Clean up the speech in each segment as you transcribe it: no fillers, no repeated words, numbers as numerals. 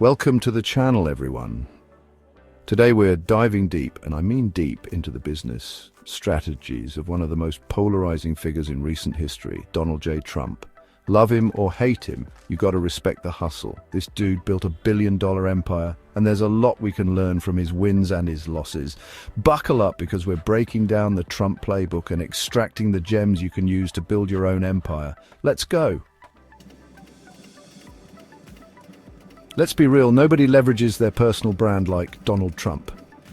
Welcome to the channel, everyone. Today we're diving deep, and I mean deep, into the business strategies of one of the most polarizing figures in recent history, Donald J. Trump. Love him or hate him, you gotta respect the hustle. This dude built $1 billion empire, and there's a lot we can learn from his wins and his losses. Buckle up, because we're breaking down the Trump playbook and extracting the gems you can use to build your own empire. Let's go. Let's be real, nobody leverages their personal brand like Donald Trump.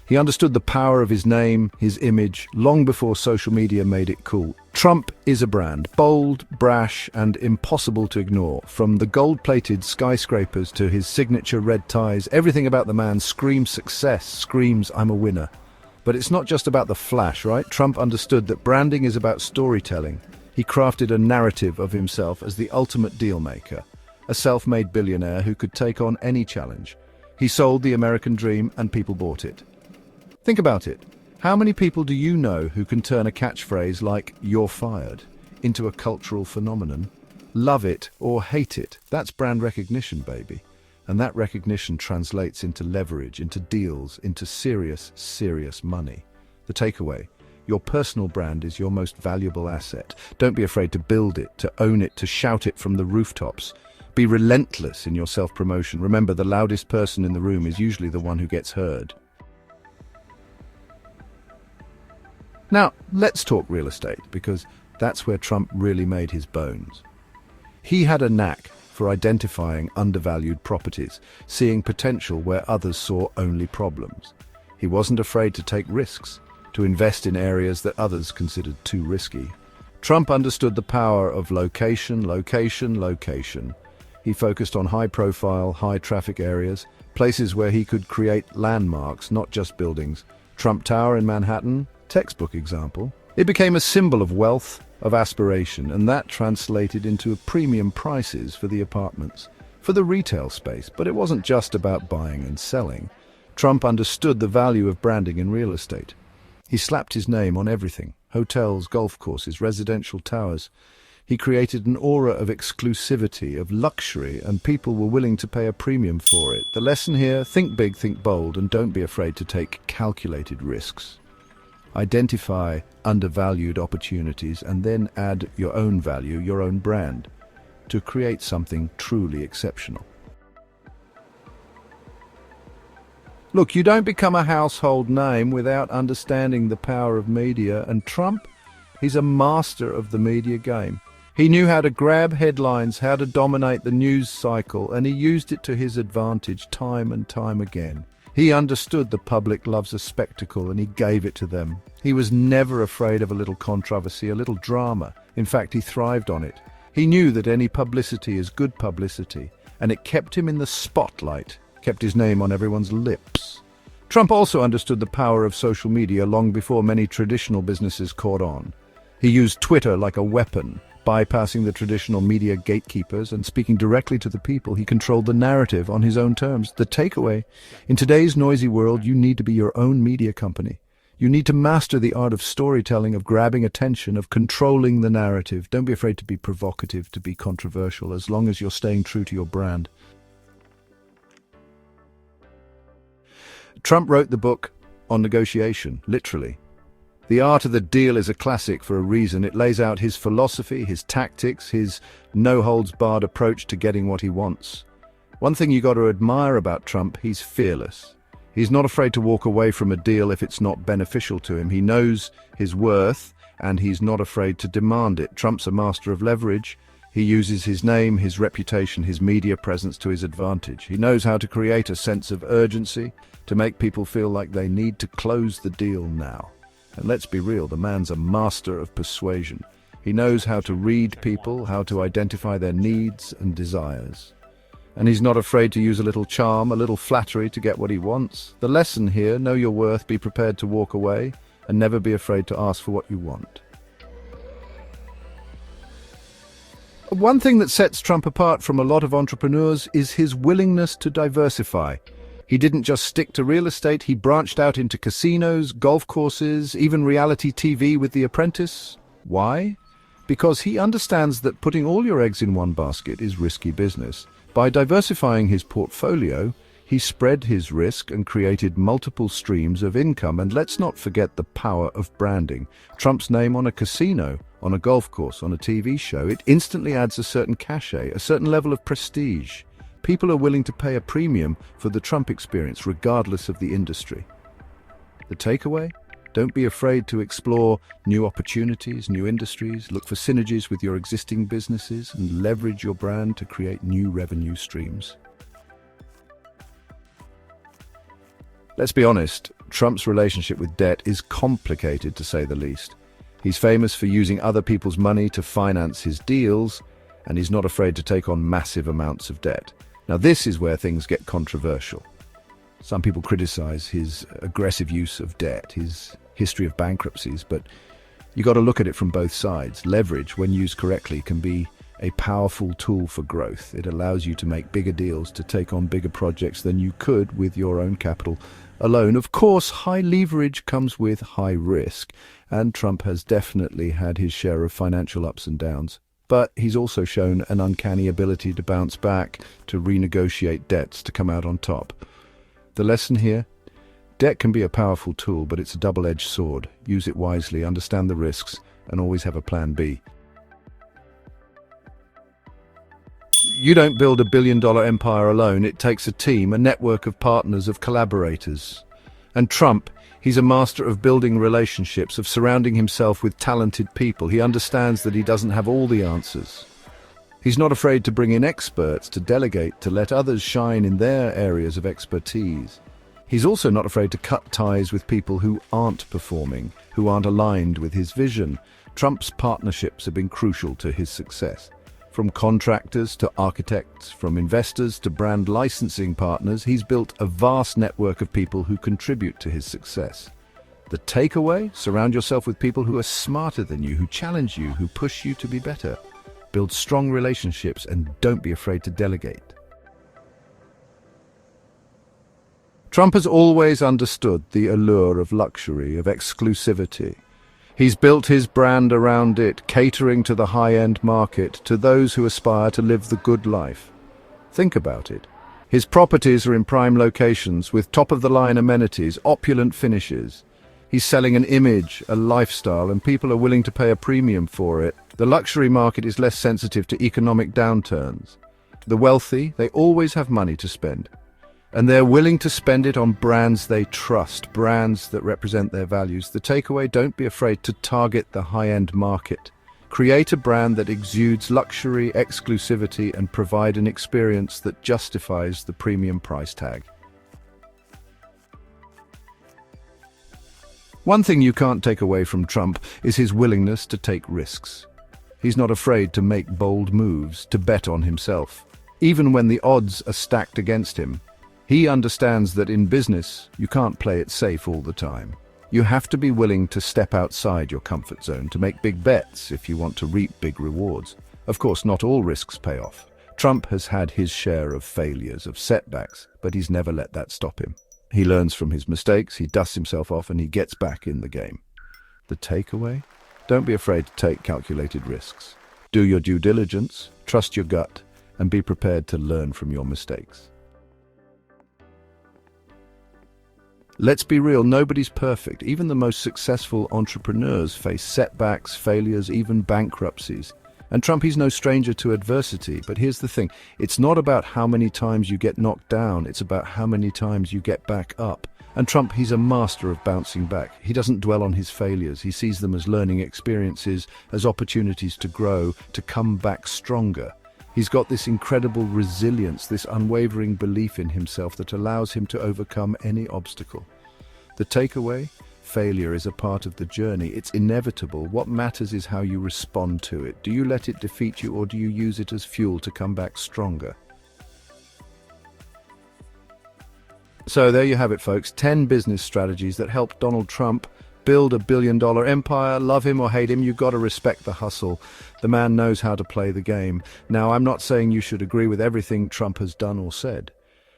He understood the power of his name, his image, long before social media made it cool. Trump is a brand, bold, brash, and impossible to ignore. From the gold-plated skyscrapers to his signature red ties, everything about the man screams success, screams I'm a winner. But it's not just about the flash, right? Trump understood that branding is about storytelling. He crafted a narrative of himself as the ultimate deal maker, a self-made billionaire who could take on any challenge. He sold the American dream and people bought it. Think about it. How many people do you know who can turn a catchphrase like "you're fired" into a cultural phenomenon? Love it or hate it. That's brand recognition, baby. And that recognition translates into leverage, into deals, into serious, serious money. The takeaway: your personal brand is your most valuable asset. Don't be afraid to build it, to own it, to shout it from the rooftops. Be relentless in your self-promotion. Remember, the loudest person in the room is usually the one who gets heard. Now, let's talk real estate, because that's where Trump really made his bones. He had a knack for identifying undervalued properties, seeing potential where others saw only problems. He wasn't afraid to take risks, to invest in areas that others considered too risky. Trump understood the power of location, location, location. He focused on high-profile, high-traffic areas, places where he could create landmarks, not just buildings. Trump Tower in Manhattan, textbook example. It became a symbol of wealth, of aspiration, and that translated into premium prices for the apartments, for the retail space. But it wasn't just about buying and selling. Trump understood the value of branding in real estate. He slapped his name on everything: hotels, golf courses, residential towers. He created an aura of exclusivity, of luxury, and people were willing to pay a premium for it. The lesson here: think big, think bold, and don't be afraid to take calculated risks. Identify undervalued opportunities and then add your own value, your own brand, to create something truly exceptional. Look, you don't become a household name without understanding the power of media, and Trump, he's a master of the media game. He knew how to grab headlines, how to dominate the news cycle, and he used it to his advantage time and time again. He understood the public loves a spectacle, and he gave it to them. He was never afraid of a little controversy, a little drama. In fact, he thrived on it. He knew that any publicity is good publicity, and it kept him in the spotlight, kept his name on everyone's lips. Trump also understood the power of social media long before many traditional businesses caught on. He used Twitter like a weapon, bypassing the traditional media gatekeepers and speaking directly to the people. He controlled the narrative on his own terms. The takeaway: in today's noisy world, you need to be your own media company. You need to master the art of storytelling, of grabbing attention, of controlling the narrative. Don't be afraid to be provocative, to be controversial, as long as you're staying true to your brand. Trump wrote the book on negotiation, literally. The Art of the Deal is a classic for a reason. It lays out his philosophy, his tactics, his no-holds-barred approach to getting what he wants. One thing you got to admire about Trump: he's fearless. He's not afraid to walk away from a deal if it's not beneficial to him. He knows his worth, and he's not afraid to demand it. Trump's a master of leverage. He uses his name, his reputation, his media presence to his advantage. He knows how to create a sense of urgency, to make people feel like they need to close the deal now. And let's be real, the man's a master of persuasion. He knows how to read people, how to identify their needs and desires. And he's not afraid to use a little charm, a little flattery to get what he wants. The lesson here: know your worth, be prepared to walk away, and never be afraid to ask for what you want. One thing that sets Trump apart from a lot of entrepreneurs is his willingness to diversify. He didn't just stick to real estate, he branched out into casinos, golf courses, even reality TV with The Apprentice. Why? because he understands that putting all your eggs in one basket is risky business. By diversifying his portfolio, he spread his risk and created multiple streams of income. And let's not forget the power of branding. Trump's name on a casino, on a golf course, on a TV show, it instantly adds a certain cachet, a certain level of prestige. People are willing to pay a premium for the Trump experience, regardless of the industry. The takeaway? Don't be afraid to explore new opportunities, new industries, look for synergies with your existing businesses, and leverage your brand to create new revenue streams. Let's be honest, Trump's relationship with debt is complicated, to say the least. He's famous for using other people's money to finance his deals, and he's not afraid to take on massive amounts of debt. Now, this is where things get controversial. Some people criticize his aggressive use of debt, his history of bankruptcies, but you got to look at it from both sides. Leverage, when used correctly, can be a powerful tool for growth. It allows you to make bigger deals, to take on bigger projects than you could with your own capital alone. Of course, high leverage comes with high risk, and Trump has definitely had his share of financial ups and downs. But he's also shown an uncanny ability to bounce back, to renegotiate debts, to come out on top. The lesson here? Debt can be a powerful tool, but it's a double-edged sword. Use it wisely, understand the risks, and always have a plan B. You don't build $1 billion empire alone. It takes a team, a network of partners, of collaborators. And Trump, he's a master of building relationships, of surrounding himself with talented people. He understands that he doesn't have all the answers. He's not afraid to bring in experts, to delegate, to let others shine in their areas of expertise. He's also not afraid to cut ties with people who aren't performing, who aren't aligned with his vision. Trump's partnerships have been crucial to his success. From contractors to architects, from investors to brand licensing partners, he's built a vast network of people who contribute to his success. The takeaway? Surround yourself with people who are smarter than you, who challenge you, who push you to be better. Build strong relationships and don't be afraid to delegate. Trump has always understood the allure of luxury, of exclusivity. He's built his brand around it, catering to the high-end market, to those who aspire to live the good life. Think about it. His properties are in prime locations with top-of-the-line amenities, opulent finishes. He's selling an image, a lifestyle, and people are willing to pay a premium for it. The luxury market is less sensitive to economic downturns. The wealthy, they always have money to spend. And they're willing to spend it on brands they trust, brands that represent their values. The takeaway, don't be afraid to target the high-end market. Create a brand that exudes luxury, exclusivity, and provide an experience that justifies the premium price tag. One thing you can't take away from Trump is his willingness to take risks. He's not afraid to make bold moves, to bet on himself, even when the odds are stacked against him. He understands that in business, you can't play it safe all the time. You have to be willing to step outside your comfort zone, to make big bets if you want to reap big rewards. Of course, not all risks pay off. Trump has had his share of failures, of setbacks, but he's never let that stop him. He learns from his mistakes, he dusts himself off, and he gets back in the game. The takeaway? Don't be afraid to take calculated risks. Do your due diligence, trust your gut, and be prepared to learn from your mistakes. Let's be real, nobody's perfect. Even the most successful entrepreneurs face setbacks, failures, even bankruptcies. And Trump, he's no stranger to adversity. But here's the thing, it's not about how many times you get knocked down, it's about how many times you get back up. And Trump, he's a master of bouncing back. He doesn't dwell on his failures. He sees them as learning experiences, as opportunities to grow, to come back stronger. He's got this incredible resilience, this unwavering belief in himself that allows him to overcome any obstacle. The takeaway? Failure is a part of the journey. It's inevitable. What matters is how you respond to it. Do you let it defeat you, or do you use it as fuel to come back stronger? So there you have it, folks. 10 business strategies that helped Donald Trump build a billion-dollar empire. Love him or hate him, you've got to respect the hustle. The man knows how to play the game. Now, I'm not saying you should agree with everything Trump has done or said,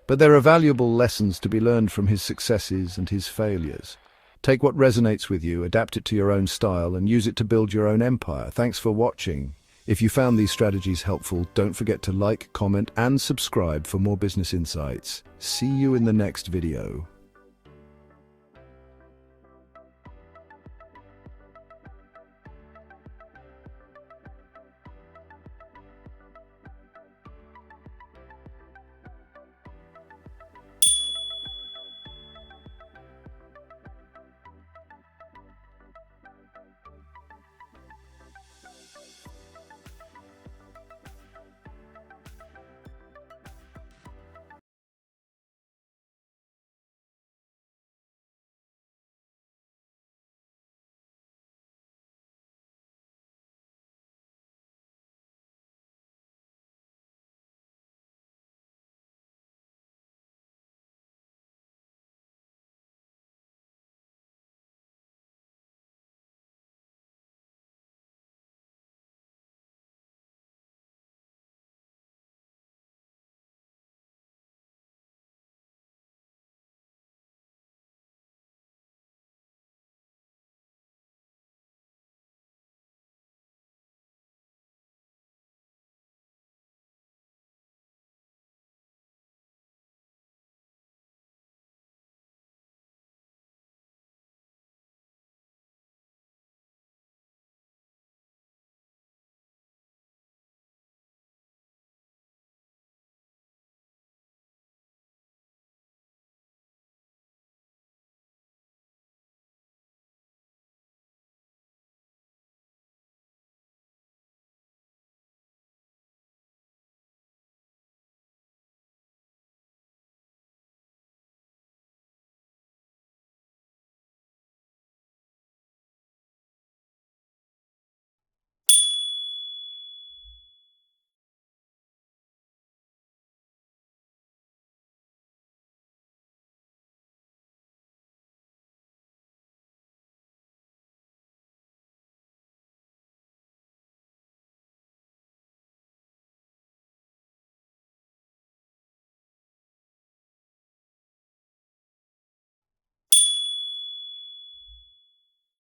but there are valuable lessons to be learned from his successes and his failures. Take what resonates with you, adapt it to your own style, and use it to build your own empire. Thanks for watching. If you found these strategies helpful, don't forget to like, comment, and subscribe for more business insights. See you in the next video.